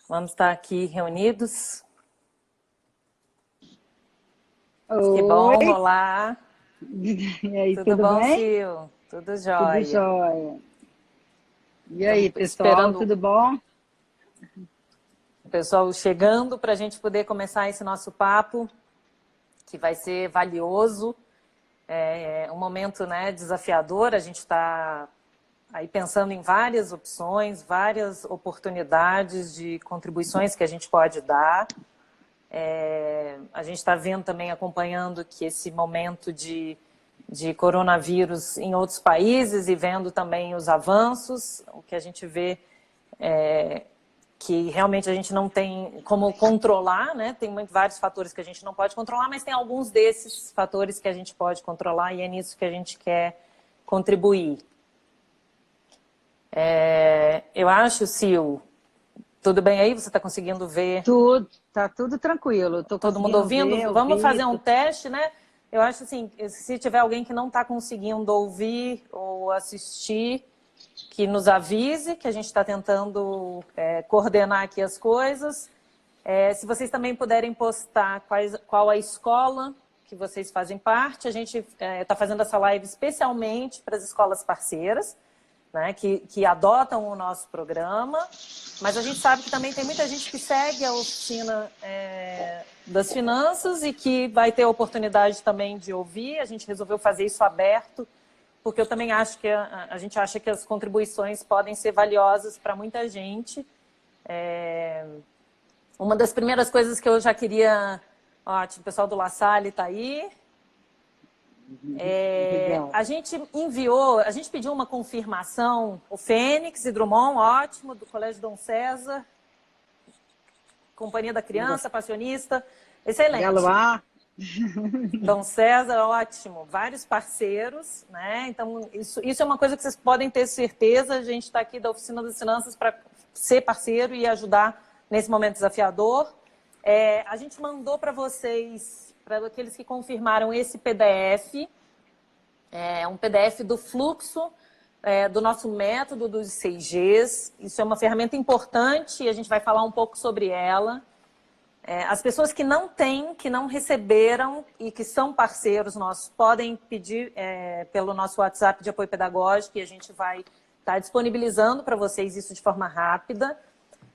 Vamos estar aqui reunidos. Que bom, Oi, olá. e aí, Tudo tudo bom, bem? Sil? Tudo Tudo jóia. jóia. E aí, Estamos pessoal, esperando tudo bom? o pessoal chegando para a gente poder começar esse nosso papo, que vai ser valioso. É um momento, né, desafiador. A gente está aí pensando em várias opções, várias oportunidades de contribuições que a gente pode dar. A gente está vendo também, acompanhando que esse momento de coronavírus em outros países e vendo também os avanços, o que a gente vê é que realmente a gente não tem como controlar, né? Tem vários fatores que a gente não pode controlar, mas tem alguns desses fatores que a gente pode controlar e é nisso que a gente quer contribuir. Eu acho, Sil, tudo bem aí? Você está conseguindo ver Tá tudo tranquilo. Tô todo mundo conseguindo ouvindo? ver, Vamos ouvir. fazer um teste, né? Eu acho assim, se tiver alguém que não está conseguindo ouvir ou assistir, que nos avise, que a gente está tentando coordenar aqui as coisas. Se vocês também puderem postar qual a escola que vocês fazem parte, a gente está fazendo essa live especialmente para as escolas parceiras, né, que adotam o nosso programa, mas a gente sabe que também tem muita gente que segue a oficina das finanças e que vai ter a oportunidade também de ouvir. A gente resolveu fazer isso aberto, porque eu também acho que a gente acha que as contribuições podem ser valiosas para muita gente. Uma das primeiras coisas que eu já queria... Ó, o pessoal do La Salle está aí. Legal. A gente pediu uma confirmação, o Fênix e Drummond, ótimo, do Colégio Dom César, Companhia da Criança, Passionista, excelente. Galois. Dom César, ótimo, vários parceiros, né? Então, isso é uma coisa que vocês podem ter certeza, a gente está aqui da Oficina das Finanças para ser parceiro e ajudar nesse momento desafiador. A gente mandou para vocês, para aqueles que confirmaram esse PDF, um PDF do fluxo do nosso método dos 6Gs. Isso é uma ferramenta importante e a gente vai falar um pouco sobre ela. As pessoas que não têm, que não receberam e que são parceiros nossos, podem pedir pelo nosso WhatsApp de apoio pedagógico e a gente vai estar disponibilizando para vocês isso de forma rápida.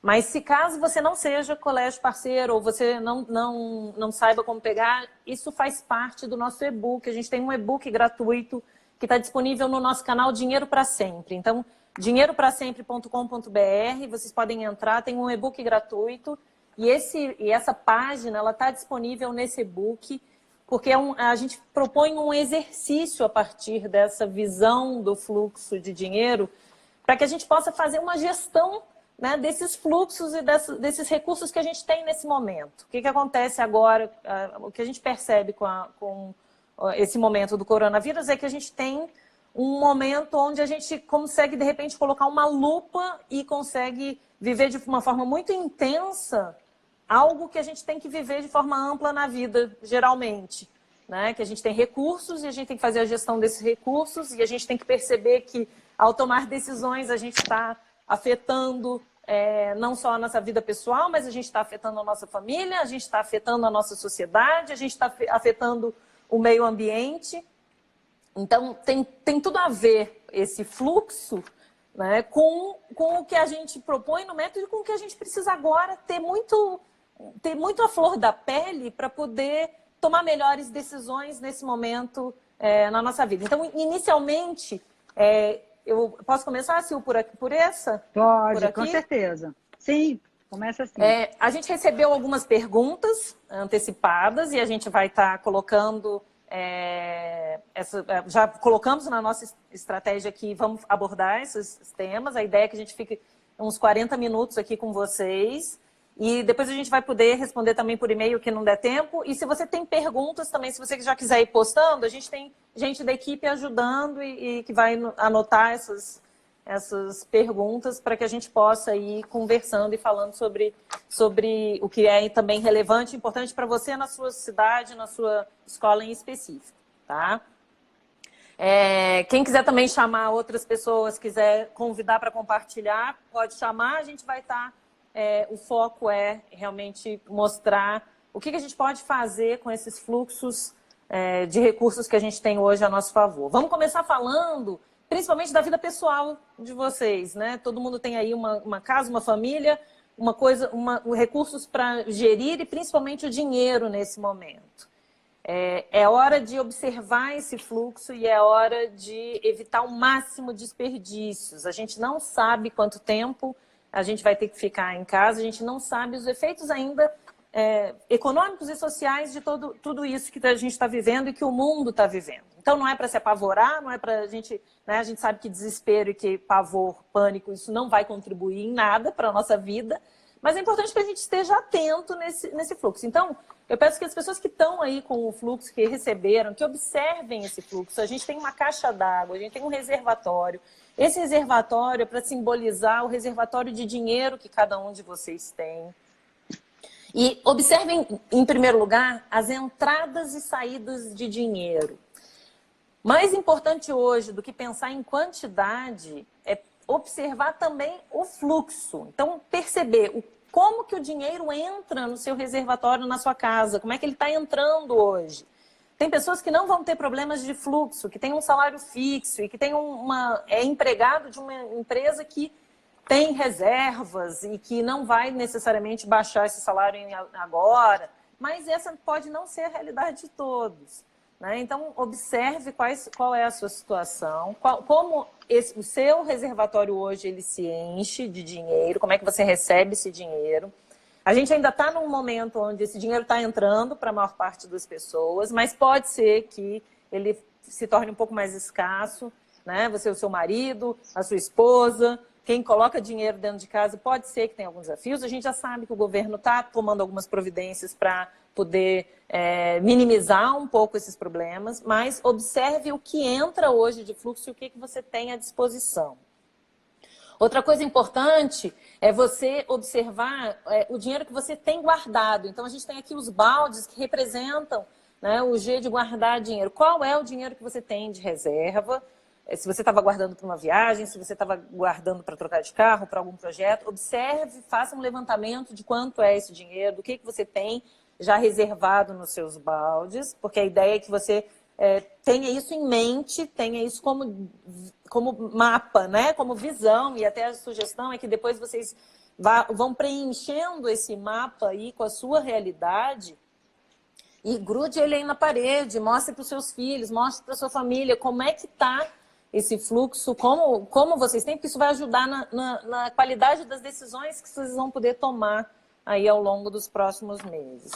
Mas se caso você não seja colégio parceiro ou você não saiba como pegar, isso faz parte do nosso e-book. A gente tem um e-book gratuito que está disponível no nosso canal Dinheiro para Sempre. Então, dinheiroprasempre.com.br, vocês podem entrar, tem um e-book gratuito. E essa página ela está disponível nesse e-book, porque a gente propõe um exercício a partir dessa visão do fluxo de dinheiro, para que a gente possa fazer uma gestão, né, desses fluxos e desses recursos que a gente tem nesse momento. O que acontece agora, o que a gente percebe com esse momento do coronavírus é que a gente tem um momento onde a gente consegue, de repente, colocar uma lupa e consegue viver de uma forma muito intensa algo que a gente tem que viver de forma ampla na vida, geralmente. Né? Que a gente tem recursos e a gente tem que fazer a gestão desses recursos e a gente tem que perceber que, ao tomar decisões, a gente está afetando não só a nossa vida pessoal, mas a gente está afetando a nossa família, a gente está afetando a nossa sociedade, a gente está afetando o meio ambiente. Então, tem tudo a ver esse fluxo, né, com o que a gente propõe no método e com o que a gente precisa agora ter muito a flor da pele para poder tomar melhores decisões nesse momento na nossa vida. Então, inicialmente, eu posso começar, Sil, por essa? Por Pode, com aqui? certeza. Sim, começa assim. A gente recebeu algumas perguntas antecipadas e a gente vai estar colocando... já colocamos na nossa estratégia aqui, vamos abordar esses temas. A ideia é que a gente fique uns 40 minutos aqui com vocês. E depois a gente vai poder responder também por e-mail, que não der tempo. E se você tem perguntas também, se você já quiser ir postando, a gente tem gente da equipe ajudando e que vai anotar essas perguntas para que a gente possa ir conversando e falando sobre o que é também relevante e importante para você na sua cidade, na sua escola em específico. Tá? Quem quiser também chamar outras pessoas, quiser convidar para compartilhar, pode chamar, a gente vai estar o foco é realmente mostrar o que a gente pode fazer com esses fluxos de recursos que a gente tem hoje a nosso favor. Vamos começar falando principalmente da vida pessoal de vocês, né? Todo mundo tem aí uma casa, uma família, recursos para gerir e principalmente o dinheiro nesse momento. É hora de observar esse fluxo e é hora de evitar o máximo desperdícios. A gente não sabe quanto tempo a gente vai ter que ficar em casa, a gente não sabe os efeitos ainda econômicos e sociais de tudo isso que a gente está vivendo e que o mundo está vivendo. Então não é para se apavorar, não é para a gente... Né, a gente sabe que desespero e que pavor, pânico, isso não vai contribuir em nada para a nossa vida, mas é importante que a gente esteja atento nesse fluxo. Então, eu peço que as pessoas que estão aí com o fluxo, que receberam, que observem esse fluxo. A gente tem uma caixa d'água, a gente tem um reservatório. Esse reservatório é para simbolizar o reservatório de dinheiro que cada um de vocês tem. E observem, em primeiro lugar, as entradas e saídas de dinheiro. Mais importante hoje do que pensar em quantidade é observar também o fluxo. Então, perceber como que o dinheiro entra no seu reservatório na sua casa, como é que ele está entrando hoje. Tem pessoas que não vão ter problemas de fluxo, que tem um salário fixo e que tem é empregado de uma empresa que tem reservas e que não vai necessariamente baixar esse salário agora, mas essa pode não ser a realidade de todos. Né? Então, observe qual é a sua situação, como o seu reservatório hoje ele se enche de dinheiro, como é que você recebe esse dinheiro. A gente ainda está num momento onde esse dinheiro está entrando para a maior parte das pessoas, mas pode ser que ele se torne um pouco mais escasso, né? Você, o seu marido, a sua esposa, quem coloca dinheiro dentro de casa, pode ser que tenha alguns desafios. A gente já sabe que o governo está tomando algumas providências para poder minimizar um pouco esses problemas, mas observe o que entra hoje de fluxo e o que você tem à disposição. Outra coisa importante é você observar o dinheiro que você tem guardado. Então, a gente tem aqui os baldes que representam, né, o G de guardar dinheiro. Qual é o dinheiro que você tem de reserva? Se você estava guardando para uma viagem, se você estava guardando para trocar de carro, para algum projeto, observe, faça um levantamento de quanto é esse dinheiro, do que você tem já reservado nos seus baldes, porque a ideia é que você tenha isso em mente, tenha isso como mapa, né? Como visão, e até a sugestão é que depois vocês vão preenchendo esse mapa aí com a sua realidade e grude ele aí na parede, mostre para os seus filhos, mostre para a sua família como é que está esse fluxo, como vocês têm, porque isso vai ajudar na qualidade das decisões que vocês vão poder tomar aí ao longo dos próximos meses.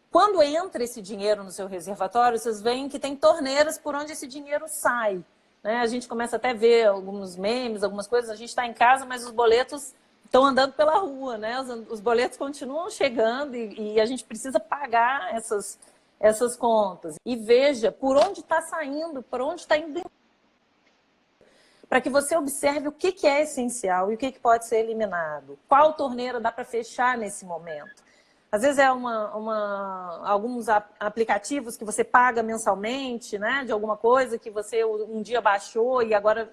Quando entra esse dinheiro no seu reservatório, vocês veem que tem torneiras por onde esse dinheiro sai. Né? A gente começa até a ver alguns memes, algumas coisas, a gente está em casa, mas os boletos estão andando pela rua, né? Os boletos continuam chegando e a gente precisa pagar essas contas. E veja por onde está saindo, por onde está indo, para que você observe o que é essencial e o que pode ser eliminado. Qual torneira dá para fechar nesse momento? Às vezes alguns aplicativos que você paga mensalmente, né, de alguma coisa que você um dia baixou e agora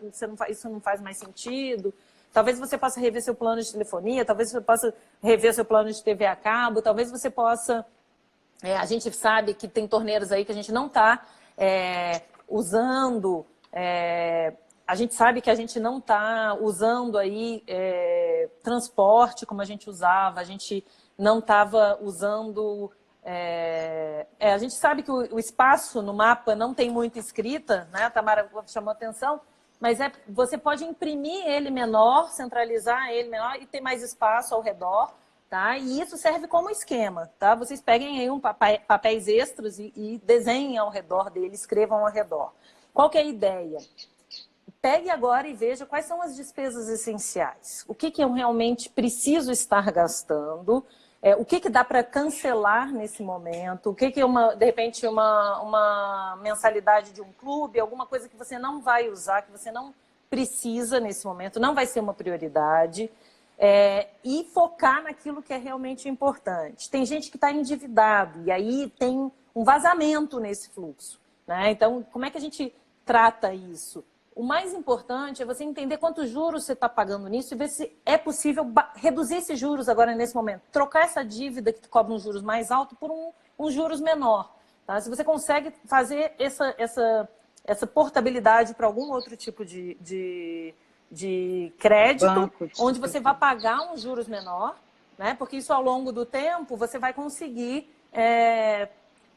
isso não faz mais sentido. Talvez você possa rever seu plano de telefonia, talvez você possa rever seu plano de TV a cabo, talvez você possa... a gente sabe que tem torneiras aí que a gente não está usando... a gente sabe que a gente não está usando aí transporte como a gente usava, a gente não estava usando... a gente sabe que o espaço no mapa não tem muita escrita, né? A Tamara chamou atenção, mas você pode imprimir ele menor, centralizar ele menor e ter mais espaço ao redor, tá? E isso serve como esquema, tá? Vocês peguem aí papéis extras e desenhem ao redor dele, escrevam ao redor. Qual que é a ideia? Pegue agora e veja quais são as despesas essenciais. O que eu realmente preciso estar gastando, o que dá para cancelar nesse momento, o que é, de repente, uma mensalidade de um clube, alguma coisa que você não vai usar, que você não precisa nesse momento, não vai ser uma prioridade, e focar naquilo que é realmente importante. Tem gente que está endividado e aí tem um vazamento nesse fluxo, né? Então, como é que a gente trata isso? o mais importante é você entender quantos juros você está pagando nisso e ver se é possível reduzir esses juros agora nesse momento. Trocar essa dívida que cobra um juros mais alto por um juros menor. Tá? Se você consegue fazer essa portabilidade para algum outro tipo de crédito, Banco, onde você vai pagar um juros menor, né? Porque isso ao longo do tempo você vai conseguir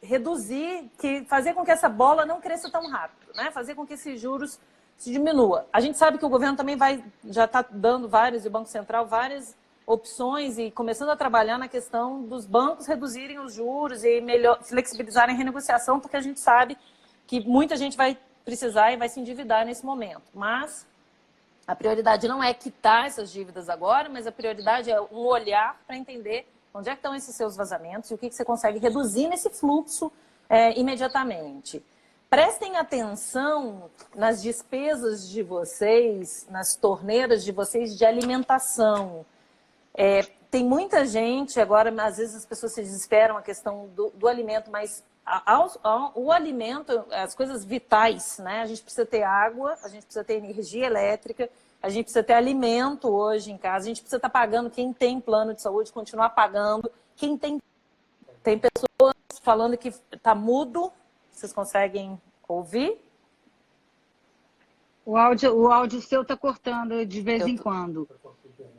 reduzir, fazer com que essa bola não cresça tão rápido, né? Fazer com que esses juros se diminua. A gente sabe que o governo também já está dando e o Banco Central, várias opções e começando a trabalhar na questão dos bancos reduzirem os juros e flexibilizarem a renegociação, porque a gente sabe que muita gente vai precisar e vai se endividar nesse momento. Mas a prioridade não é quitar essas dívidas agora, mas a prioridade é um olhar para entender onde é que estão esses seus vazamentos e o que você consegue reduzir nesse fluxo imediatamente. Prestem atenção nas despesas de vocês, nas torneiras de vocês de alimentação. Tem muita gente, agora às vezes as pessoas se desesperam a questão do alimento, mas o alimento, as coisas vitais, né? A gente precisa ter água, a gente precisa ter energia elétrica, a gente precisa ter alimento hoje em casa, a gente precisa estar pagando, quem tem plano de saúde, continuar pagando. Tem pessoas falando que está mudo. Vocês conseguem ouvir? O áudio seu está cortando de vez em quando.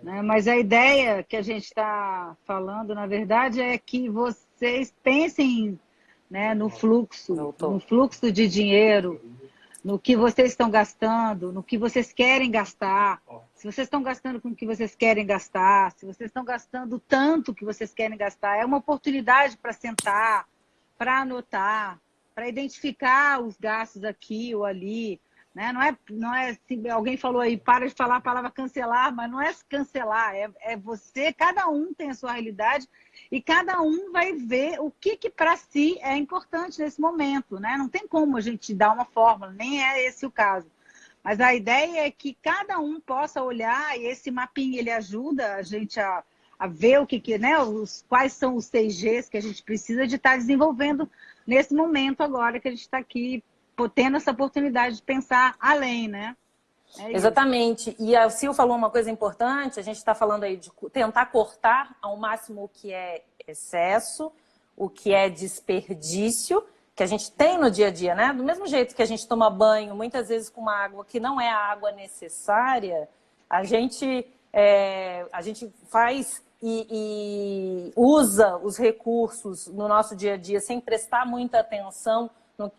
Né? Mas a ideia que a gente está falando, na verdade, é que vocês pensem, né, no fluxo de dinheiro, no que vocês estão gastando, no que vocês querem gastar. Se vocês estão gastando com o que vocês querem gastar, se vocês estão gastando tanto que vocês querem gastar, é uma oportunidade para sentar, para anotar, para identificar os gastos aqui ou ali. Né? Não é assim, alguém falou aí, para de falar a palavra cancelar, mas não é cancelar, é você, cada um tem a sua realidade e cada um vai ver o que para si é importante nesse momento. Né? Não tem como a gente dar uma fórmula, nem é esse o caso. Mas a ideia é que cada um possa olhar e esse mapinha ele ajuda a gente a ver né, quais são os 6Gs que a gente precisa de estar desenvolvendo nesse momento agora que a gente está aqui tendo essa oportunidade de pensar além, né? Exatamente. E a Sil falou uma coisa importante, a gente está falando aí de tentar cortar ao máximo o que é excesso, o que é desperdício, que a gente tem no dia a dia, né? Do mesmo jeito que a gente toma banho, muitas vezes com uma água que não é a água necessária, a gente faz e usa os recursos no nosso dia a dia sem prestar muita atenção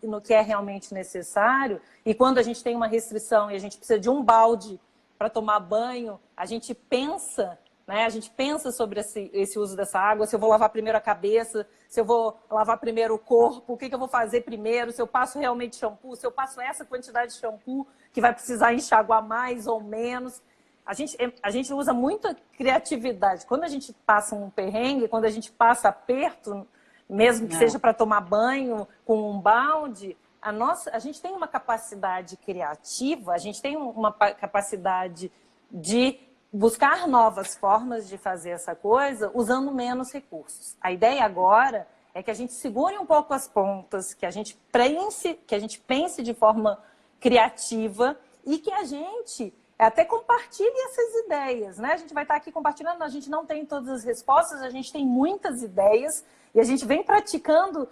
no que é realmente necessário. E quando a gente tem uma restrição e a gente precisa de um balde para tomar banho, a gente pensa, né? A gente pensa sobre esse uso dessa água, se eu vou lavar primeiro a cabeça, se eu vou lavar primeiro o corpo, o que eu vou fazer primeiro, se eu passo realmente shampoo, se eu passo essa quantidade de shampoo que vai precisar enxaguar mais ou menos. A gente usa muita criatividade. Quando a gente passa um perrengue, quando a gente passa aperto, mesmo que seja para tomar banho com um balde, a gente tem uma capacidade criativa, a gente tem uma capacidade de buscar novas formas de fazer essa coisa usando menos recursos. A ideia agora é que a gente segure um pouco as pontas, que a gente pense de forma criativa e que a gente até compartilhe essas ideias, né? A gente vai estar aqui compartilhando, a gente não tem todas as respostas, a gente tem muitas ideias e a gente vem praticando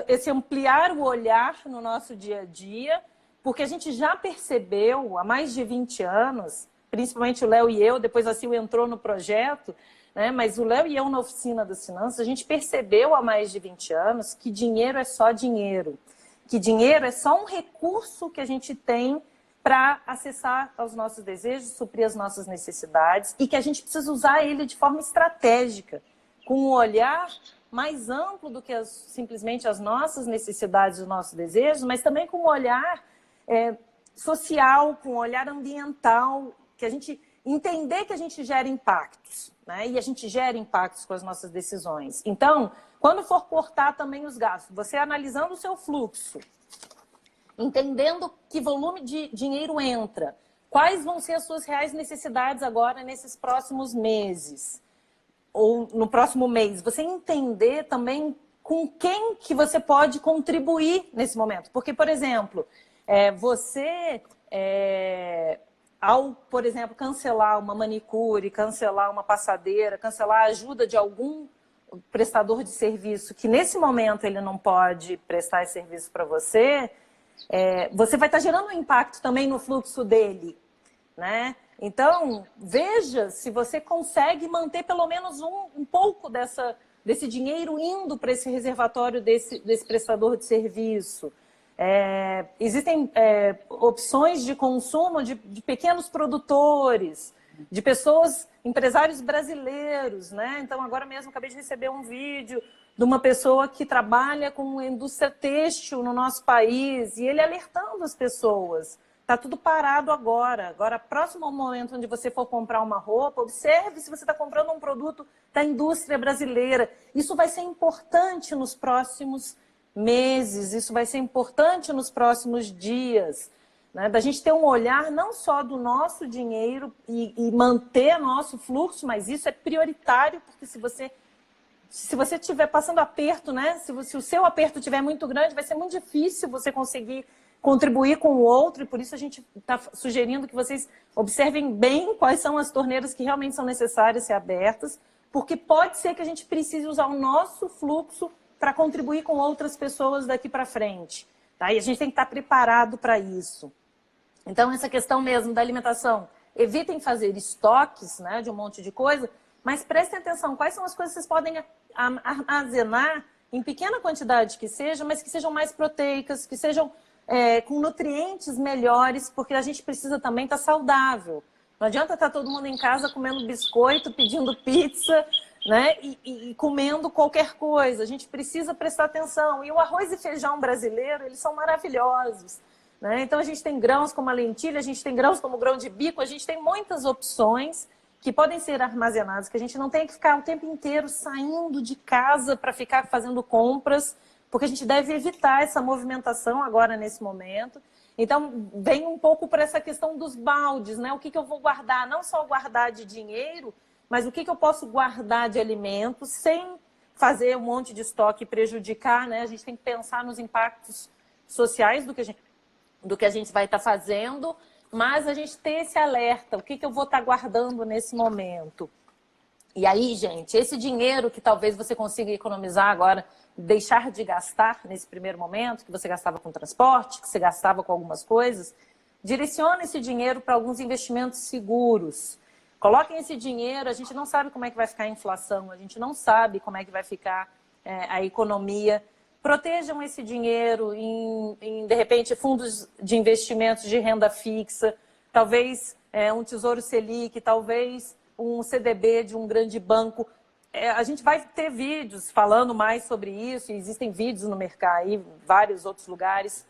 esse ampliar o olhar no nosso dia a dia, porque a gente já percebeu há mais de 20 anos, principalmente o Léo e eu, depois a Sil entrou no projeto, né? Mas o Léo e eu na Oficina das Finanças, a gente percebeu há mais de 20 anos que dinheiro é só dinheiro, que dinheiro é só um recurso que a gente tem para acessar aos nossos desejos, suprir as nossas necessidades e que a gente precisa usar ele de forma estratégica, com um olhar mais amplo do que simplesmente as nossas necessidades, os nossos desejos, mas também com um olhar social, com um olhar ambiental, que a gente entender que a gente gera impactos, né? E a gente gera impactos com as nossas decisões. Então, quando for cortar também os gastos, você analisando o seu fluxo, entendendo que volume de dinheiro entra, quais vão ser as suas reais necessidades agora nesses próximos meses, ou no próximo mês. Você entender também com quem que você pode contribuir nesse momento. Porque, por exemplo, Ao, por exemplo, cancelar uma manicure, cancelar uma passadeira, cancelar a ajuda de algum prestador de serviço que nesse momento ele não pode prestar esse serviço para você, você vai estar gerando um impacto também no fluxo dele, né? Então, veja se você consegue manter pelo menos um pouco desse dinheiro indo para esse reservatório desse prestador de serviço. Existem opções de consumo de pequenos produtores, de pessoas, empresários brasileiros, né? Então, agora mesmo acabei de receber um vídeo de uma pessoa que trabalha com indústria têxtil no nosso país e ele alertando as pessoas. Está tudo parado agora. Agora, próximo ao momento onde você for comprar uma roupa, observe se você está comprando um produto da indústria brasileira. Isso vai ser importante nos próximos meses, isso vai ser importante nos próximos dias, né? Da gente ter um olhar não só do nosso dinheiro e manter nosso fluxo, mas isso é prioritário, porque se você estiver passando aperto, né? Se o seu aperto estiver muito grande, vai ser muito difícil você conseguir contribuir com o outro, e por isso a gente está sugerindo que vocês observem bem quais são as torneiras que realmente são necessárias ser abertas, porque pode ser que a gente precise usar o nosso fluxo para contribuir com outras pessoas daqui para frente. Tá? E a gente tem que estar preparado para isso. Então, essa questão mesmo da alimentação, evitem fazer estoques, né, de um monte de coisa, mas prestem atenção, quais são as coisas que vocês podem armazenar em pequena quantidade que seja, mas que sejam mais proteicas, que sejam com nutrientes melhores, porque a gente precisa também estar saudável. Não adianta estar todo mundo em casa comendo biscoito, pedindo pizza, né? E comendo qualquer coisa. A gente precisa prestar atenção. E o arroz e feijão brasileiro, eles são maravilhosos, né? Então a gente tem grãos como a lentilha, a gente tem grãos como o grão de bico, a gente tem muitas opções que podem ser armazenadas, que a gente não tem que ficar o tempo inteiro saindo de casa para ficar fazendo compras, porque a gente deve evitar essa movimentação agora nesse momento. Então, vem um pouco para essa questão dos baldes, né? O que eu vou guardar? Não só guardar de dinheiro, mas o que eu posso guardar de alimentos sem fazer um monte de estoque e prejudicar, né? A gente tem que pensar nos impactos sociais do que a gente vai estar fazendo, mas a gente ter esse alerta, o que eu vou estar guardando nesse momento. E aí, gente, esse dinheiro que talvez você consiga economizar agora, deixar de gastar nesse primeiro momento, que você gastava com transporte, que você gastava com algumas coisas, direcione esse dinheiro para alguns investimentos seguros. Coloquem esse dinheiro, a gente não sabe como é que vai ficar a inflação, a gente não sabe como é que vai ficar a economia. Protejam esse dinheiro em, de repente, fundos de investimentos de renda fixa, talvez um Tesouro Selic, talvez um CDB de um grande banco. A gente vai ter vídeos falando mais sobre isso, e existem vídeos no mercado e vários outros lugares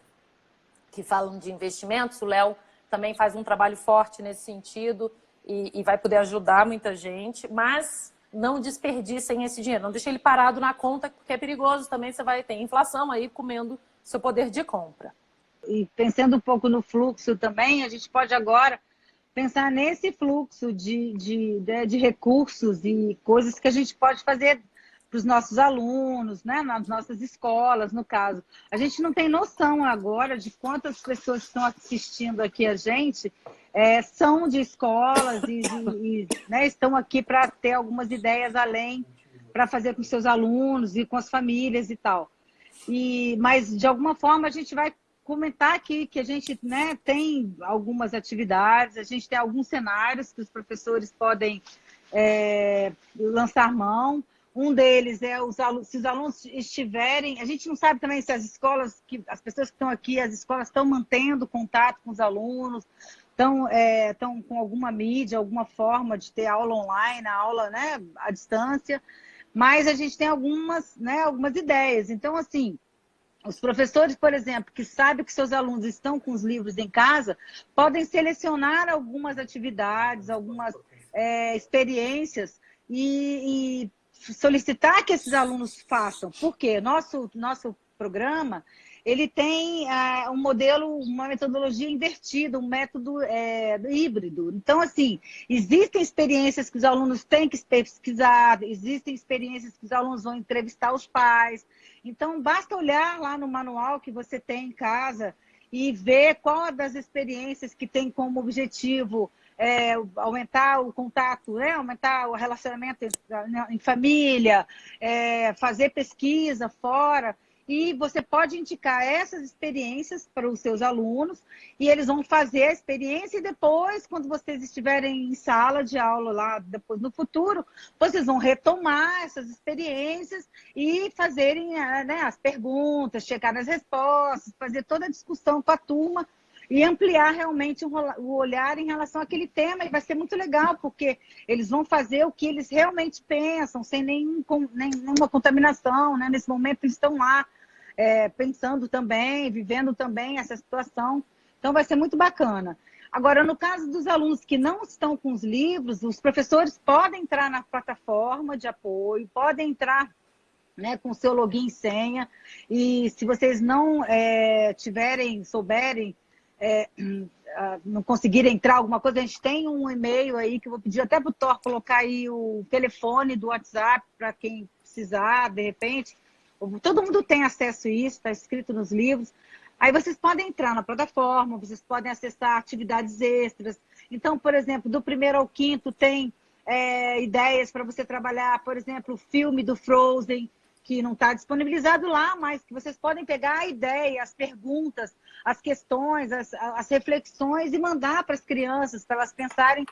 que falam de investimentos. O Léo também faz um trabalho forte nesse sentido e vai poder ajudar muita gente, mas não desperdicem esse dinheiro, não deixem ele parado na conta, porque é perigoso também, você vai ter inflação aí comendo seu poder de compra. E pensando um pouco no fluxo também, a gente pode agora pensar nesse fluxo de recursos e coisas que a gente pode fazer para os nossos alunos, né? Nas nossas escolas, no caso. A gente não tem noção agora de quantas pessoas que estão assistindo aqui a gente são de escolas e né, estão aqui para ter algumas ideias além, para fazer com seus alunos e com as famílias e tal. Mas, de alguma forma, a gente vai comentar aqui que a gente, né, tem algumas atividades, a gente tem alguns cenários que os professores podem lançar mão. Um deles é se os alunos estiverem... A gente não sabe também se as escolas, as pessoas que estão aqui, as escolas estão mantendo contato com os alunos, estão com alguma mídia, alguma forma de ter aula online, aula, né, à distância, mas a gente tem algumas ideias. Então, assim, os professores, por exemplo, que sabem que seus alunos estão com os livros em casa, podem selecionar algumas atividades, algumas experiências e solicitar que esses alunos façam. Por quê? Nosso programa, ele tem um modelo, uma metodologia invertida, um método híbrido. Então, assim, existem experiências que os alunos têm que pesquisar, existem experiências que os alunos vão entrevistar os pais. Então, basta olhar lá no manual que você tem em casa e ver qual das experiências que tem como objetivo aumentar o contato, né? Aumentar o relacionamento em família, fazer pesquisa fora. E você pode indicar essas experiências para os seus alunos e eles vão fazer a experiência e depois, quando vocês estiverem em sala de aula lá, depois no futuro, vocês vão retomar essas experiências e fazerem, né, as perguntas, checar nas respostas, fazer toda a discussão com a turma e ampliar realmente o olhar em relação àquele tema. E vai ser muito legal, porque eles vão fazer o que eles realmente pensam, sem nenhuma contaminação, né? Nesse momento eles estão lá pensando também, vivendo também essa situação. Então vai ser muito bacana. Agora, no caso dos alunos que não estão com os livros, os professores podem entrar na plataforma de apoio, podem entrar, né, com seu login e senha, e se vocês não souberem, não conseguirem entrar alguma coisa, a gente tem um e-mail aí que eu vou pedir até para o Thor colocar aí o telefone do WhatsApp para quem precisar, de repente. Todo mundo tem acesso a isso, está escrito nos livros. Aí vocês podem entrar na plataforma, vocês podem acessar atividades extras. Então, por exemplo, do 1º ao 5º tem ideias para você trabalhar, por exemplo, o filme do Frozen, que não está disponibilizado lá, mas que vocês podem pegar a ideia, as perguntas, as questões, as reflexões e mandar para as crianças, para elas pensarem,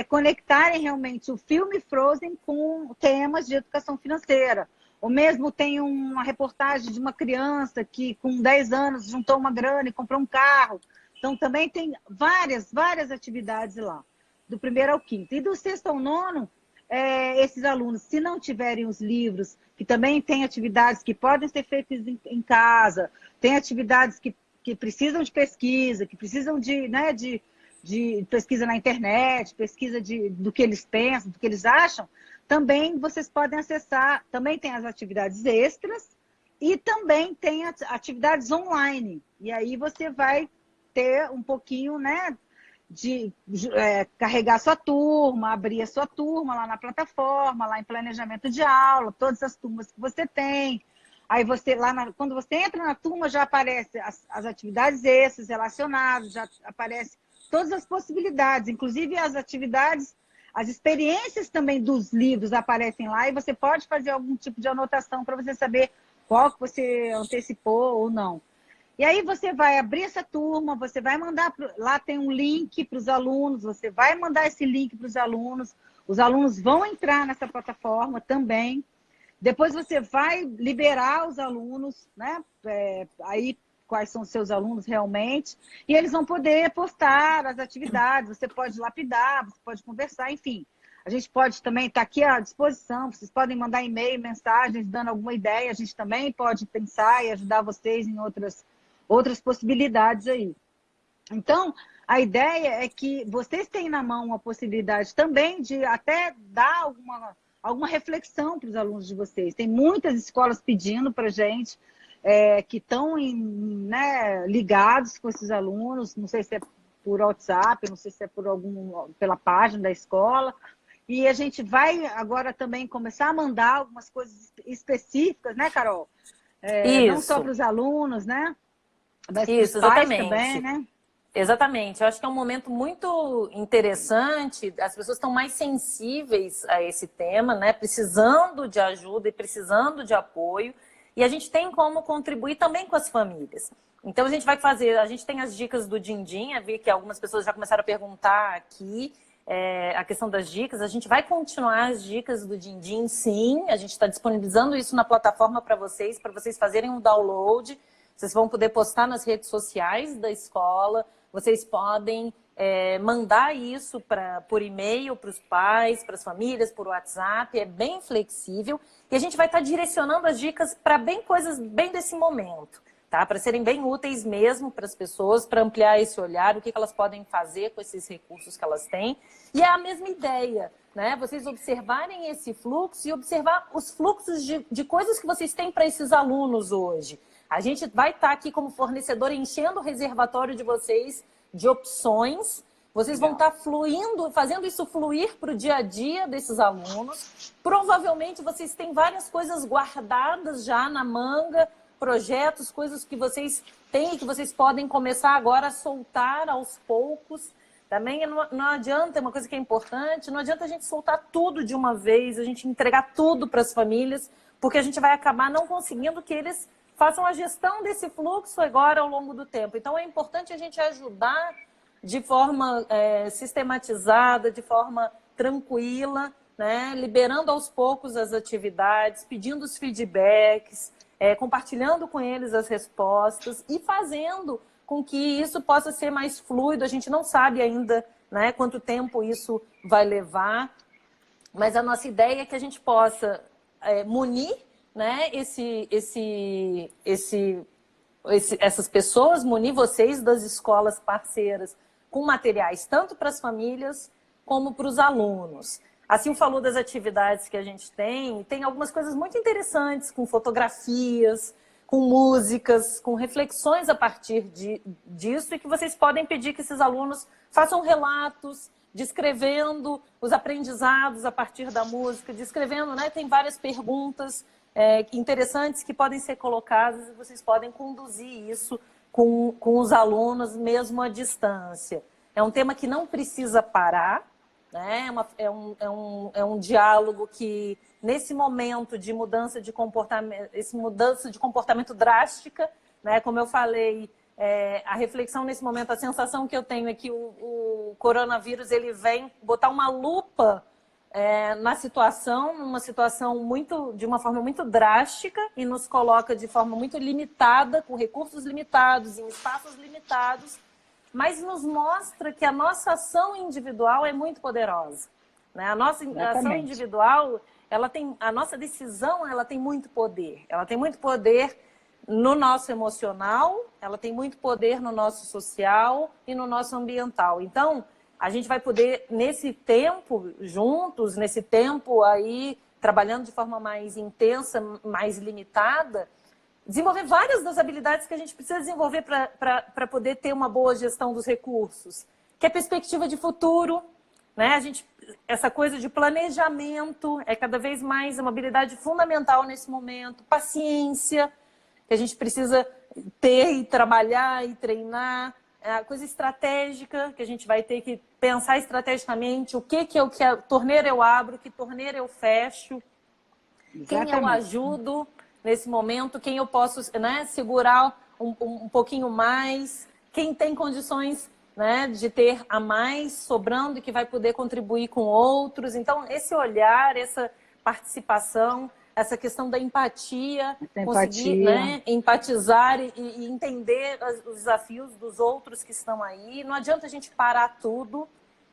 conectarem realmente o filme Frozen com temas de educação financeira. Ou mesmo tem uma reportagem de uma criança que com 10 anos juntou uma grana e comprou um carro. Então também tem várias atividades lá, do 1º ao 5º. E do 6º ao 9º, esses alunos, se não tiverem os livros, que também tem atividades que podem ser feitas em casa, tem atividades que precisam de pesquisa, que precisam de pesquisa na internet, pesquisa do que eles pensam, do que eles acham, também vocês podem acessar. Também tem as atividades extras e também tem atividades online. E aí você vai ter um pouquinho, né, de carregar sua turma, abrir a sua turma lá na plataforma, lá em planejamento de aula, todas as turmas que você tem. Aí você, quando você entra na turma, já aparece as atividades extras relacionadas, já aparece todas as possibilidades, inclusive as atividades, as experiências também dos livros aparecem lá e você pode fazer algum tipo de anotação para você saber qual que você antecipou ou não. E aí você vai abrir essa turma, você vai mandar, lá tem um link para os alunos, você vai mandar esse link para os alunos vão entrar nessa plataforma também. Depois você vai liberar os alunos, né? Aí quais são os seus alunos realmente, e eles vão poder postar as atividades, você pode lapidar, você pode conversar, enfim. A gente pode também estar aqui à disposição, vocês podem mandar e-mail, mensagens, dando alguma ideia, a gente também pode pensar e ajudar vocês em outras possibilidades aí. Então, a ideia é que vocês têm na mão a possibilidade também de até dar alguma reflexão para os alunos de vocês. Tem muitas escolas pedindo para a gente, que estão ligados com esses alunos, não sei se é por WhatsApp, não sei se é pela página da escola, e a gente vai agora também começar a mandar algumas coisas específicas, né, Carol? Não só para os alunos, né? Mas para os pais também, né? Exatamente, eu acho que é um momento muito interessante, as pessoas estão mais sensíveis a esse tema, né? Precisando de ajuda e precisando de apoio, e a gente tem como contribuir também com as famílias. Então a gente vai fazer, a gente tem as dicas do Dindim, eu vi que algumas pessoas já começaram a perguntar aqui, a questão das dicas, a gente vai continuar as dicas do Dindim, sim, a gente está disponibilizando isso na plataforma para vocês fazerem um download, vocês vão poder postar nas redes sociais da escola, vocês podem mandar isso por e-mail para os pais, para as famílias, por WhatsApp, é bem flexível. E a gente vai estar direcionando as dicas para coisas bem desse momento, tá? Para serem bem úteis mesmo para as pessoas, para ampliar esse olhar, o que elas podem fazer com esses recursos que elas têm. E é a mesma ideia, né? Vocês observarem esse fluxo e observar os fluxos de coisas que vocês têm para esses alunos hoje. A gente vai estar aqui como fornecedor enchendo o reservatório de vocês de opções. Vocês vão estar fluindo, fazendo isso fluir para o dia a dia desses alunos. Provavelmente vocês têm várias coisas guardadas já na manga projetos, coisas que vocês têm, que vocês podem começar agora a soltar aos poucos. Também não adianta, uma coisa que é importante, não adianta a gente soltar tudo de uma vez, a gente entregar tudo para as famílias, porque a gente vai acabar não conseguindo que eles façam a gestão desse fluxo agora ao longo do tempo. Então é importante a gente ajudar de forma sistematizada, de forma tranquila, né? Liberando aos poucos as atividades, pedindo os feedbacks, compartilhando com eles as respostas e fazendo com que isso possa ser mais fluido. A gente não sabe ainda, né, quanto tempo isso vai levar, mas a nossa ideia é que a gente possa munir, né, essas pessoas, munir vocês das escolas parceiras com materiais tanto para as famílias como para os alunos. Assim, falou das atividades que a gente tem algumas coisas muito interessantes, com fotografias, com músicas, com reflexões a partir disso, e que vocês podem pedir que esses alunos façam relatos, descrevendo os aprendizados a partir da música, descrevendo, né? Tem várias perguntas interessantes que podem ser colocadas e vocês podem conduzir isso com os alunos, mesmo à distância. É um tema que não precisa parar, né? É um diálogo que, nesse momento de mudança de comportamento drástica, né? Como eu falei, a reflexão nesse momento, a sensação que eu tenho é que o coronavírus ele vem botar uma lupa na situação, de uma forma muito drástica, e nos coloca de forma muito limitada, com recursos limitados, em espaços limitados, mas nos mostra que a nossa ação individual é muito poderosa, né? A nossa ação individual, a nossa decisão, ela tem muito poder. Ela tem muito poder no nosso emocional, ela tem muito poder no nosso social e no nosso ambiental. Então, a gente vai poder, nesse tempo, juntos, nesse tempo aí, trabalhando de forma mais intensa, mais limitada, desenvolver várias das habilidades que a gente precisa desenvolver para poder ter uma boa gestão dos recursos, que é perspectiva de futuro, né? Essa coisa de planejamento é cada vez mais uma habilidade fundamental nesse momento, paciência, que a gente precisa ter e trabalhar e treinar, a coisa estratégica, que a gente vai ter que pensar estrategicamente que torneira eu abro, que torneira eu fecho, quem eu ajudo nesse momento, quem eu posso, né, segurar um pouquinho mais, quem tem condições, né, de ter a mais sobrando e que vai poder contribuir com outros. Então, esse olhar, essa participação, essa questão da empatia, conseguir, né, empatizar e entender os desafios dos outros que estão aí. Não adianta a gente parar tudo,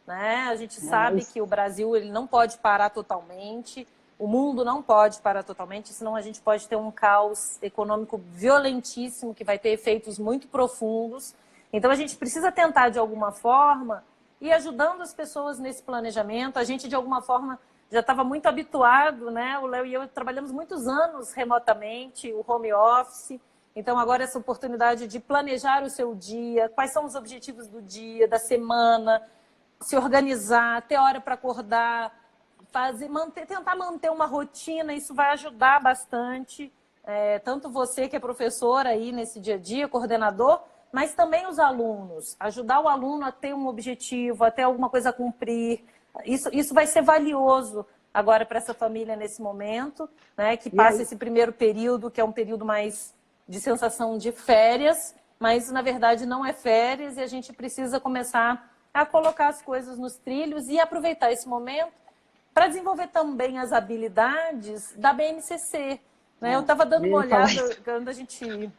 né? A gente sabe que o Brasil ele não pode parar totalmente, o mundo não pode parar totalmente, senão a gente pode ter um caos econômico violentíssimo que vai ter efeitos muito profundos. Então a gente precisa tentar de alguma forma ir ajudando as pessoas nesse planejamento. A gente de alguma forma já estava muito habituado, né? O Léo e eu trabalhamos muitos anos remotamente, o home office. Então, agora essa oportunidade de planejar o seu dia, quais são os objetivos do dia, da semana, se organizar, ter hora para acordar, tentar manter uma rotina, isso vai ajudar bastante. Tanto você que é professor aí nesse dia a dia, coordenador, mas também os alunos. Ajudar o aluno a ter um objetivo, a ter alguma coisa a cumprir. Isso vai ser valioso agora para essa família nesse momento, né? Que passa esse primeiro período, que é um período mais de sensação de férias, mas na verdade não é férias e a gente precisa começar a colocar as coisas nos trilhos e aproveitar esse momento para desenvolver também as habilidades da BNCC. Né? Eu estava dando uma olhada quando a gente...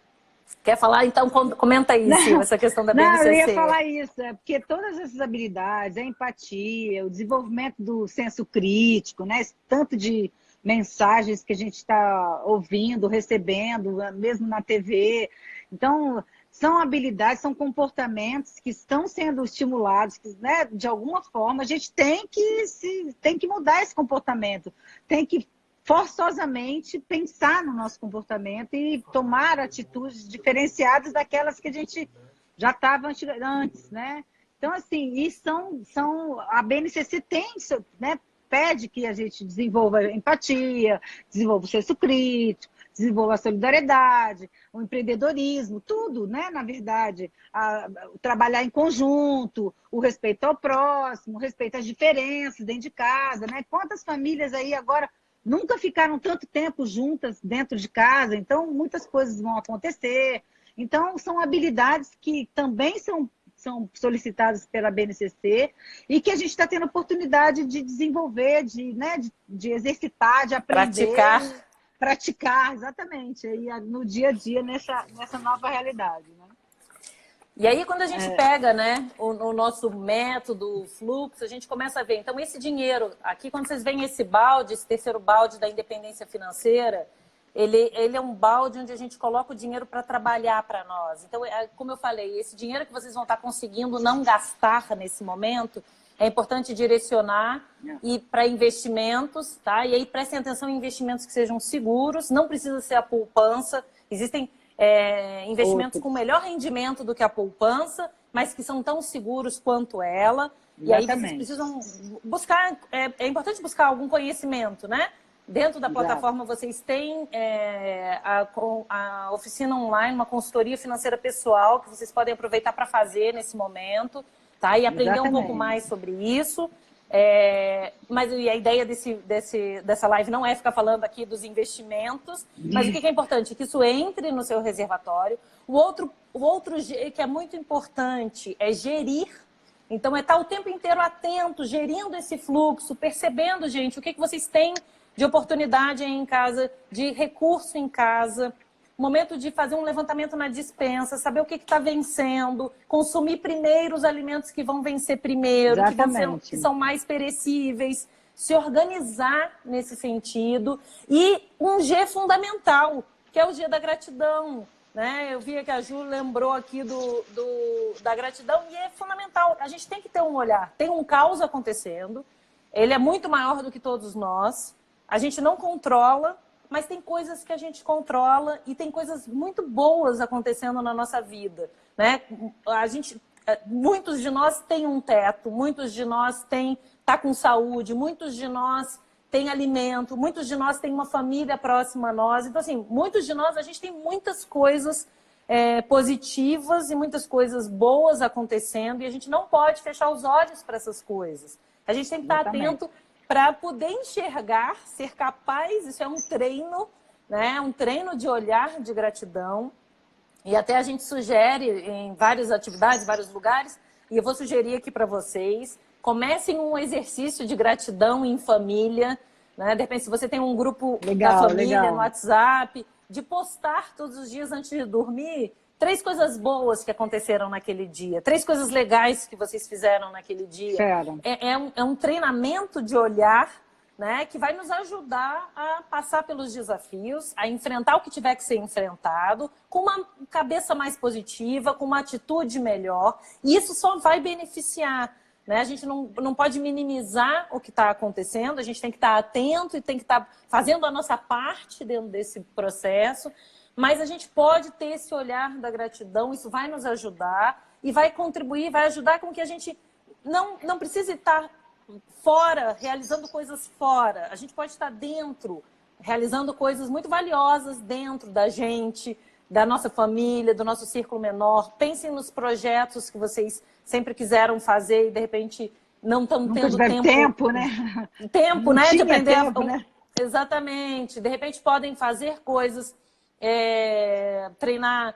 Quer falar? Então, comenta aí, Sil, essa questão da BNCC. Não, eu ia falar isso, porque todas essas habilidades, a empatia, o desenvolvimento do senso crítico, né? Esse tanto de mensagens que a gente está ouvindo, recebendo, mesmo na TV. Então, são habilidades, são comportamentos que estão sendo estimulados, que, né, de alguma forma, a gente tem que mudar esse comportamento, tem que forçosamente pensar no nosso comportamento e tomar atitudes diferenciadas daquelas que a gente já estava antes, né? Então, assim, a BNCC tem, né, pede que a gente desenvolva empatia, desenvolva o senso crítico, desenvolva a solidariedade, o empreendedorismo, tudo, né? Na verdade, trabalhar em conjunto, o respeito ao próximo, o respeito às diferenças dentro de casa, né? Quantas famílias aí agora nunca ficaram tanto tempo juntas dentro de casa, então muitas coisas vão acontecer. Então, são habilidades que também são solicitadas pela BNCC e que a gente está tendo oportunidade de desenvolver, de exercitar, de aprender, praticar, exatamente, aí, no dia a dia, nessa nova realidade. Né? E aí, quando a gente pega, né, o nosso método, o fluxo, a gente começa a ver. Então, esse dinheiro, aqui, quando vocês veem esse balde, esse terceiro balde da independência financeira, ele é um balde onde a gente coloca o dinheiro para trabalhar para nós. Então, como eu falei, esse dinheiro que vocês vão estar conseguindo não gastar nesse momento, é importante direcionar e para investimentos, tá? E aí prestem atenção em investimentos que sejam seguros, não precisa ser a poupança. Existem investimentos com melhor rendimento do que a poupança, mas que são tão seguros quanto ela. Exatamente. E aí vocês precisam buscar, é importante buscar algum conhecimento, né? Dentro da plataforma vocês têm a oficina online, uma consultoria financeira pessoal que vocês podem aproveitar para fazer nesse momento, tá? E aprender um pouco mais sobre isso. Mas a ideia dessa live não é ficar falando aqui dos investimentos, mas o que é importante? Que isso entre no seu reservatório. O outro que é muito importante é gerir. Então, estar o tempo inteiro atento, gerindo esse fluxo, percebendo, gente, o que vocês têm de oportunidade em casa, de recurso em casa, momento de fazer um levantamento na despensa, saber o que está vencendo, consumir primeiro os alimentos que vão vencer primeiro, que são mais perecíveis, se organizar nesse sentido. E um G fundamental, que é o G da gratidão. Né? Eu vi que a Ju lembrou aqui da gratidão e é fundamental. A gente tem que ter um olhar. Tem um caos acontecendo, ele é muito maior do que todos nós. A gente não controla, mas tem coisas que a gente controla e tem coisas muito boas acontecendo na nossa vida, né? Muitos de nós têm um teto, muitos de nós tá com saúde, muitos de nós têm alimento, muitos de nós têm uma família próxima a nós. Então, assim, muitos de nós, a gente tem muitas coisas positivas e muitas coisas boas acontecendo e a gente não pode fechar os olhos para essas coisas. A gente tem que estar atento para poder enxergar, ser capaz, isso é um treino, né? Um treino de olhar de gratidão. E até a gente sugere em várias atividades, vários lugares, e eu vou sugerir aqui para vocês, comecem um exercício de gratidão em família, né? De repente, se você tem um grupo da família no WhatsApp, de postar todos os dias antes de dormir 3 coisas boas que aconteceram naquele dia, 3 coisas legais que vocês fizeram naquele dia. É um treinamento de olhar, né, que vai nos ajudar a passar pelos desafios, a enfrentar o que tiver que ser enfrentado, com uma cabeça mais positiva, com uma atitude melhor. E isso só vai beneficiar. Né? A gente não pode minimizar o que está acontecendo, a gente tem que estar atento e tem que estar fazendo a nossa parte dentro desse processo. Mas a gente pode ter esse olhar da gratidão, isso vai nos ajudar e vai contribuir, vai ajudar com que a gente não precise estar fora, realizando coisas fora. A gente pode estar dentro, realizando coisas muito valiosas dentro da gente, da nossa família, do nosso círculo menor. Pensem nos projetos que vocês sempre quiseram fazer e, de repente, não estão tendo tempo, né? Tempo, né? De aprender tempo, né? Exatamente. De repente, podem fazer coisas... treinar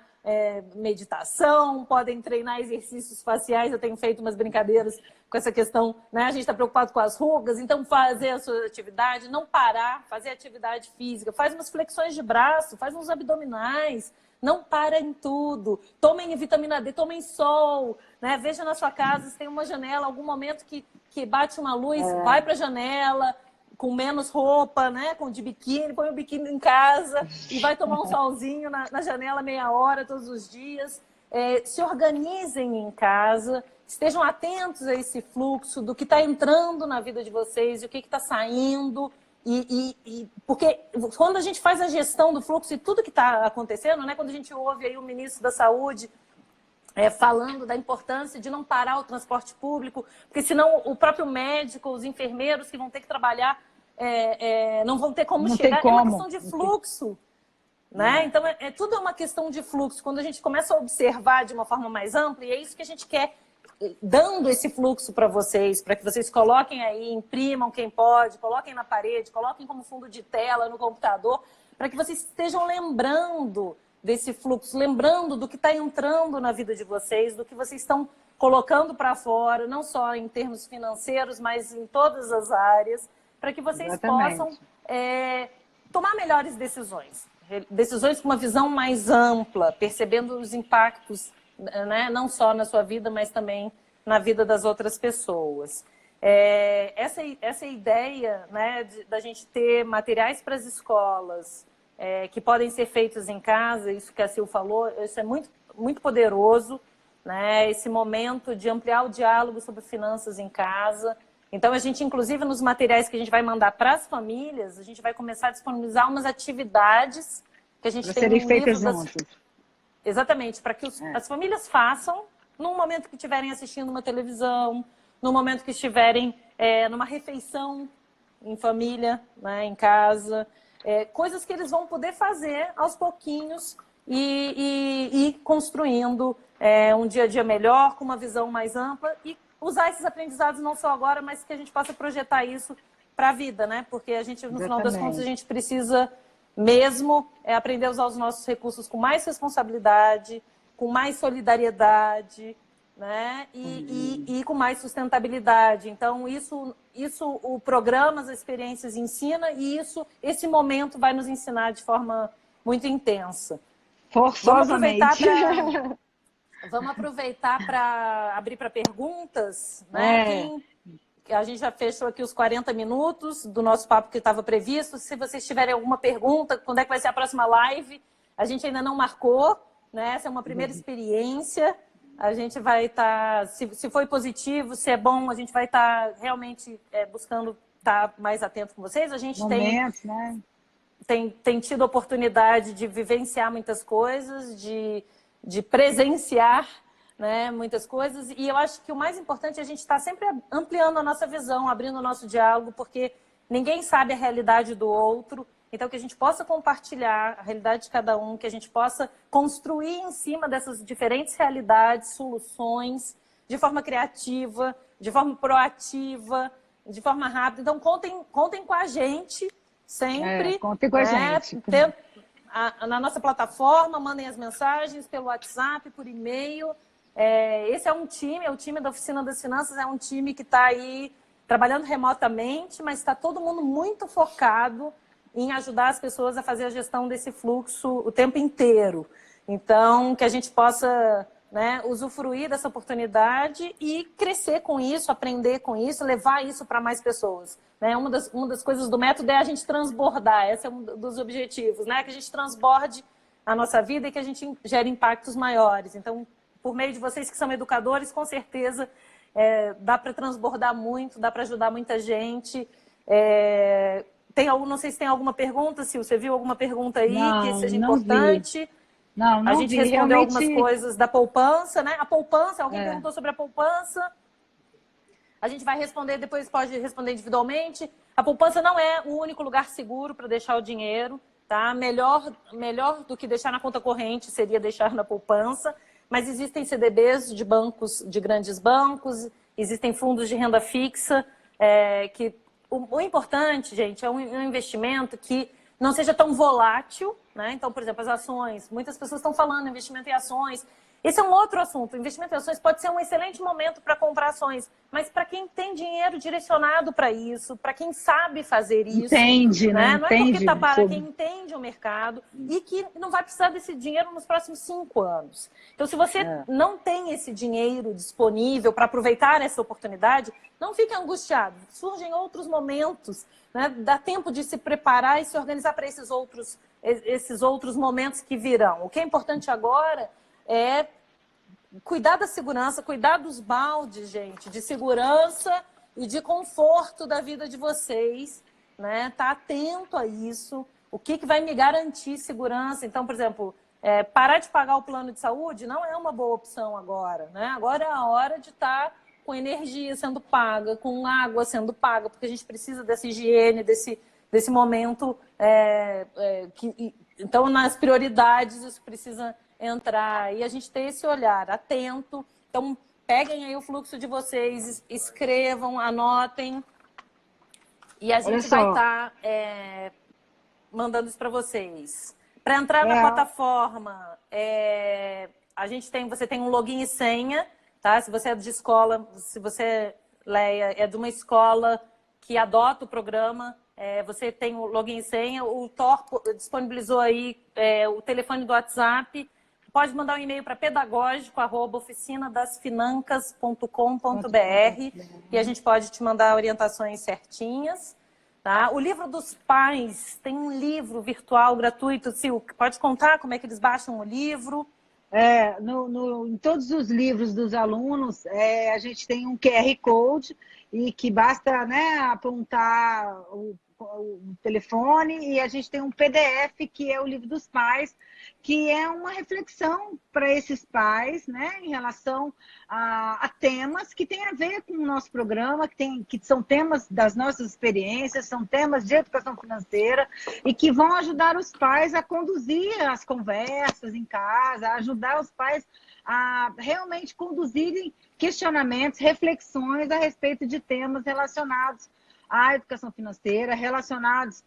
meditação, podem treinar exercícios faciais. Eu tenho feito umas brincadeiras com essa questão, né? A gente está preocupado com as rugas, então fazer a sua atividade, não parar, fazer atividade física, faz umas flexões de braço, faz uns abdominais, não para em tudo, tomem vitamina D, tomem sol, né? Veja na sua casa se tem uma janela, algum momento que bate uma luz, vai para a janela, com menos roupa, né? De biquíni, põe o biquíni em casa e vai tomar um solzinho na janela meia hora todos os dias. Se organizem em casa, estejam atentos a esse fluxo do que está entrando na vida de vocês e o que está saindo. Porque quando a gente faz a gestão do fluxo e tudo que está acontecendo, né? Quando a gente ouve aí o ministro da Saúde falando da importância de não parar o transporte público, porque senão o próprio médico, os enfermeiros que vão ter que trabalhar não vão ter como chegar. É uma questão de fluxo. né? Então, tudo é uma questão de fluxo. Quando a gente começa a observar de uma forma mais ampla, e é isso que a gente quer, dando esse fluxo para vocês, para que vocês coloquem aí, imprimam quem pode, coloquem na parede, coloquem como fundo de tela no computador, para que vocês estejam lembrando desse fluxo, lembrando do que está entrando na vida de vocês, do que vocês estão colocando para fora, não só em termos financeiros, mas em todas as áreas, para que vocês possam tomar melhores decisões. Decisões com uma visão mais ampla, percebendo os impactos, né, não só na sua vida, mas também na vida das outras pessoas. Essa ideia, né, da gente ter materiais para as escolas, que podem ser feitos em casa, isso que a Sil falou, isso é muito, muito poderoso, né, esse momento de ampliar o diálogo sobre finanças em casa. Então, a gente, inclusive, nos materiais que a gente vai mandar para as famílias, a gente vai começar a disponibilizar umas atividades que a gente tem serem no feitas livro juntos. Exatamente, para que as famílias façam no momento que estiverem assistindo uma televisão, no momento que estiverem numa refeição em família, né, em casa, coisas que eles vão poder fazer aos pouquinhos e ir construindo um dia a dia melhor, com uma visão mais ampla e usar esses aprendizados não só agora, mas que a gente possa projetar isso para a vida, né? Porque a gente, no final das contas, a gente precisa mesmo aprender a usar os nossos recursos com mais responsabilidade, com mais solidariedade, né? E com mais sustentabilidade. Então, isso o programa, as experiências ensina e esse momento vai nos ensinar de forma muito intensa. Forçosamente. Vamos aproveitar para abrir para perguntas, né? A gente já fechou aqui os 40 minutos do nosso papo que estava previsto. Se vocês tiverem alguma pergunta, quando é que vai ser a próxima live? A gente ainda não marcou, né? Essa é uma primeira experiência. A gente vai estar, se foi positivo, se é bom, a gente vai estar realmente buscando estar mais atento com vocês. A gente tem tido a oportunidade de vivenciar muitas coisas, de presenciar, né, muitas coisas, e eu acho que o mais importante é a gente estar sempre ampliando a nossa visão, abrindo o nosso diálogo, porque ninguém sabe a realidade do outro, então que a gente possa compartilhar a realidade de cada um, que a gente possa construir em cima dessas diferentes realidades, soluções, de forma criativa, de forma proativa, de forma rápida. Então contem com a gente sempre. Contem com a gente. Na nossa plataforma, mandem as mensagens pelo WhatsApp, por e-mail. Esse é um time, o time da Oficina das Finanças, é um time que está aí trabalhando remotamente, mas está todo mundo muito focado em ajudar as pessoas a fazer a gestão desse fluxo o tempo inteiro. Então, que a gente possa, né, usufruir dessa oportunidade e crescer com isso, aprender com isso, levar isso para mais pessoas. Né? Uma das coisas do método é a gente transbordar, esse é um dos objetivos, né? Que a gente transborde a nossa vida e que a gente gere impactos maiores. Então, por meio de vocês que são educadores, com certeza dá para transbordar muito, dá para ajudar muita gente. Não sei se tem alguma pergunta, Sil, você viu alguma pergunta aí que seja importante? Não a gente vi, respondeu realmente... algumas coisas da poupança, né? A poupança, alguém perguntou sobre a poupança. A gente vai responder, depois pode responder individualmente. A poupança não é o único lugar seguro para deixar o dinheiro, tá? Melhor do que deixar na conta corrente seria deixar na poupança. Mas existem CDBs de bancos, de grandes bancos, existem fundos de renda fixa, que o importante, gente, é um investimento que não seja tão volátil, né? Então, por exemplo, as ações, muitas pessoas estão falando investimento em ações. Esse é um outro assunto. O investimento em ações pode ser um excelente momento para comprar ações, mas para quem tem dinheiro direcionado para isso, para quem sabe fazer isso. Entende, né? Não é porque está para quem entende o mercado e que não vai precisar desse dinheiro nos próximos 5 anos. Então, se você não tem esse dinheiro disponível para aproveitar essa oportunidade, não fique angustiado. Surgem outros momentos, né? Dá tempo de se preparar e se organizar para esses outros momentos que virão. O que é importante agora é cuidar da segurança, cuidar dos baldes, gente, de segurança e de conforto da vida de vocês, né? Tá atento a isso. O que vai me garantir segurança? Então, por exemplo, parar de pagar o plano de saúde não é uma boa opção agora, né? Agora é a hora de estar com energia sendo paga, com água sendo paga, porque a gente precisa dessa higiene, desse momento Então, nas prioridades, isso precisa entrar e a gente ter esse olhar atento. Então, peguem aí o fluxo de vocês, escrevam, anotem, e a Olha gente vai só, estar mandando isso para vocês. Para entrar na plataforma, você tem um login e senha, tá? Se você é de escola, se você, Leia, é de uma escola que adota o programa, você tem o login e senha, o Thor disponibilizou aí o telefone do WhatsApp. Pode mandar um e-mail para pedagógico@oficinadasfinancas.com.br e a gente pode te mandar orientações certinhas. Tá? O livro dos pais, tem um livro virtual gratuito. Sil, pode contar como é que eles baixam o livro? Em todos os livros dos alunos, a gente tem um QR Code e que basta, né, apontar o telefone, e a gente tem um PDF que é o livro dos pais, que é uma reflexão para esses pais, né, em relação a temas que têm a ver com o nosso programa, que são temas das nossas experiências, são temas de educação financeira e que vão ajudar os pais a conduzir as conversas em casa, a ajudar os pais a realmente conduzirem questionamentos, reflexões a respeito de temas relacionados à educação financeira, relacionados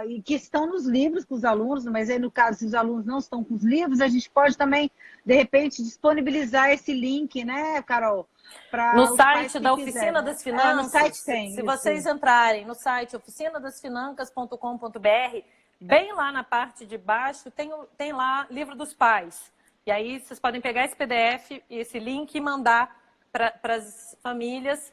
e que estão nos livros com os alunos, mas aí no caso, se os alunos não estão com os livros, a gente pode também, de repente, disponibilizar esse link, né, Carol? No Para os pais site que da Oficina quiserem. das Finanças, No site tem. se Isso. vocês entrarem no site oficinadasfinancas.com.br, bem lá na parte de baixo, tem lá livro dos pais. E aí vocês podem pegar esse PDF, esse link e mandar para as famílias,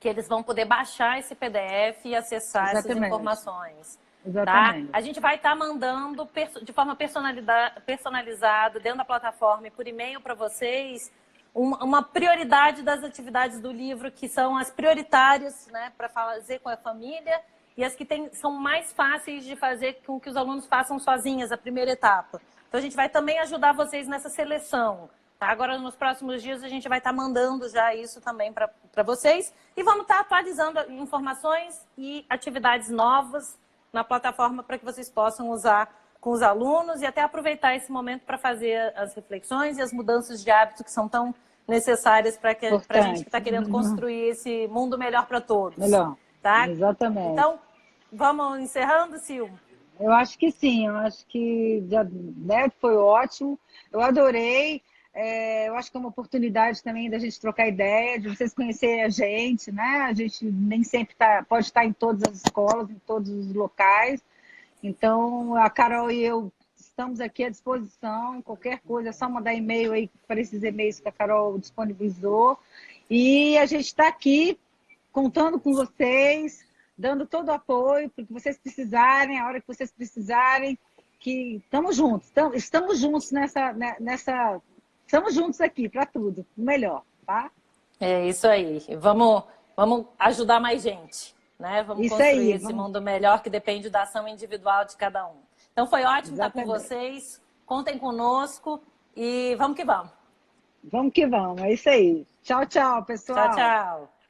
que eles vão poder baixar esse PDF e acessar essas informações. Exatamente. Tá? A gente vai estar mandando de forma personalizada dentro da plataforma e por e-mail para vocês uma prioridade das atividades do livro, que são as prioritárias, né, para fazer com a família, e as que são mais fáceis de fazer com que os alunos façam sozinhas, a primeira etapa. Então, a gente vai também ajudar vocês nessa seleção. Tá? Agora, nos próximos dias, a gente vai estar mandando já isso também para vocês. E vamos estar atualizando informações e atividades novas na plataforma para que vocês possam usar com os alunos e até aproveitar esse momento para fazer as reflexões e as mudanças de hábito que são tão necessárias para a gente que está querendo construir esse mundo melhor para todos. Melhor, tá? Exatamente. Então, vamos encerrando, Sil? Eu acho que sim, eu acho que já, né, foi ótimo, eu adorei. Eu acho que é uma oportunidade também da gente trocar ideia, de vocês conhecerem a gente, né? A gente nem sempre pode estar em todas as escolas, em todos os locais. Então, a Carol e eu estamos aqui à disposição. Qualquer coisa, é só mandar e-mail aí para esses e-mails que a Carol disponibilizou. E a gente está aqui contando com vocês, dando todo o apoio para que vocês precisarem, a hora que vocês precisarem, que estamos juntos. Estamos juntos estamos juntos aqui para tudo, o melhor, tá? É isso aí. Vamos ajudar mais gente, né? Vamos construir esse mundo melhor que depende da ação individual de cada um. Então foi ótimo estar com vocês. Contem conosco e vamos que vamos. Vamos que vamos, é isso aí. Tchau, tchau, pessoal. Tchau, tchau.